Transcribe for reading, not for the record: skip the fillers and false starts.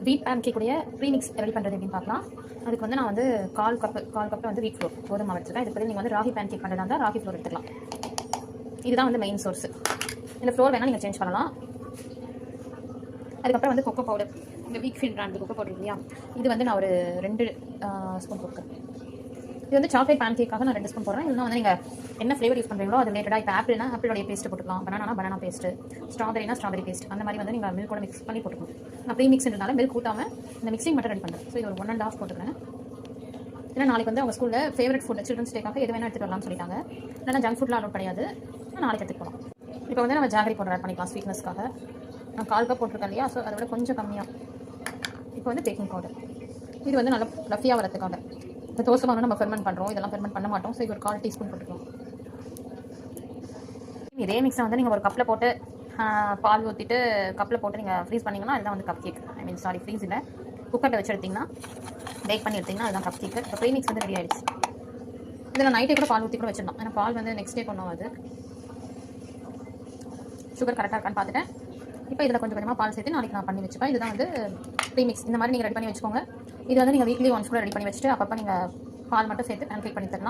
வீட் pan கேக்குடைய premix ready பண்ணுறது எப்படின்னு பார்க்கலாம். அதுக்கு வந்து நான் வந்து கால் கப்பு வந்து வீட் ஃப்ளோர் கோதுமை மாவு எடுத்துருக்கேன். இதுக்கு நீங்கள் வந்து ராகி பேன் கேக் பண்ணுறதா இருந்தால் ராகி ஃப்ளோர் எடுத்துக்கலாம். இதுதான் வந்து மெயின் சோர்ஸ். இந்த ஃப்ளோர் வேணால் நீங்கள் சேஞ்ச் பண்ணலாம். அதுக்கப்புறம் வந்து கொக்கோ பவுடர், இந்த வீக்ஃபீல்ட் பிராண்ட் கொக்கோ பவுடர் இல்லையா, இது வந்து நான் ஒரு 2 ஸ்பூன் போட்டுக்கிறேன். இது வந்து சாக்லேட் பேன் கேக்காக நான் 2 ஸ்பூன் போடுறேன். இல்லைனா வந்து நீங்கள் என்ன ஃப்ளேவர் யூஸ் பண்ணுறீங்களோ அது ரிலேட்டடாக. இப்போ ஆப்பிள்னா ஆப்பிளோடைய பேஸ்ட்டு போட்டுக்கலாம், பனானா பேஸ்ட்டு, ஸ்ட்ராபெரினா ஸ்ட்ராபெரி பேஸ்ட், அந்த மாதிரி வந்து நீங்கள் மில்கோட மிக்ஸ் பண்ணி போட்டுக்கணும். நான் ப்ரீ மிக்ஸ்ன்றதால மில்க் ஊற்றாமல் இந்த மிக்சிங் மட்டும் ரெடி பண்ணுறேன். ஸோ இது ஒரு 1.5 போட்டுக்கிறேன். ஏன்னா நாளைக்கு வந்து அவங்க ஸ்கூலில் ஃபேவரட் ஃபுட் சில்ட்ரன்ஸ் டேக்காக எது வேணால் எடுத்துகிட்டு வரலாம்னு சொல்லிட்டாங்க. இல்லைனா ஜங்க் ஃபுட்லாம் அலோட் கிடையாது. நாளைக்கு எடுத்துகிட்டு போகலாம். இப்போ வந்து நம்ம ஜாகரி பவுடர் ஆட் பண்ணிக்கலாம் ஸ்வீட்னஸ்க்காக. நான் 1/4 கப் போட்டிருக்கேன் இல்லையா, ஸோ அதை விட கொஞ்சம் கம்மியாக. இப்போ வந்து பேக்கிங் பவுடர், இது வந்து நல்லா ஃப்ளஃபியாக வரதுக்காக. இந்த தோசை மாவு நம்ம ஃபெர்மெண்ட் பண்ணுறோம், இதெல்லாம் ஃபெர்மெண்ட் பண்ண மாட்டோம். ஸோ இது ஒரு 1/4 டீஸ்பூன் போட்டுக்கலாம். இதே மிக்ஸை வந்து நீங்கள் ஒரு கப்பில் போட்டு பால் ஊற்றிட்டு கப்பில் போட்டு நீங்கள் ஃப்ரீஸ் பண்ணிங்கன்னா அதுதான் வந்து கப் கேக். ஃப்ரீஸ் இல்லை, குக்கரில் வச்சு எடுத்திங்கன்னா பேக் பண்ணி எடுத்திங்கன்னா அதுதான் கப் கேக்கு. இப்போ ப்ரீ மிக்ஸ் வந்து ரெடி ஆகிடுச்சு. இதில் நைட்டே கூட பால் ஊற்றி கூட வச்சிடலாம். ஏன்னா பால் வந்து நெக்ஸ்ட் டே கொண்டு ஆகுது. சுகர் கரெக்டாக இருக்கான்னு பார்த்துட்டேன். இப்போ இதில் கொஞ்சம் கொஞ்சமாக பால் சேர்த்து நாளைக்கு நான் பண்ணி வச்சுப்பேன். இதுதான் வந்து ப்ரீமிக்ஸ். இந்த மாதிரி நீங்கள் ரெடி பண்ணி வச்சுக்கோங்க. இது வந்து நீங்கள் வீக்லி ஒன்ஸ் கூட ரெடி பண்ணி வச்சுட்டு அப்பப்போ நீங்கள் பால் மட்டும் சேர்த்து பேன் கேக் பண்ணி தரலாம்.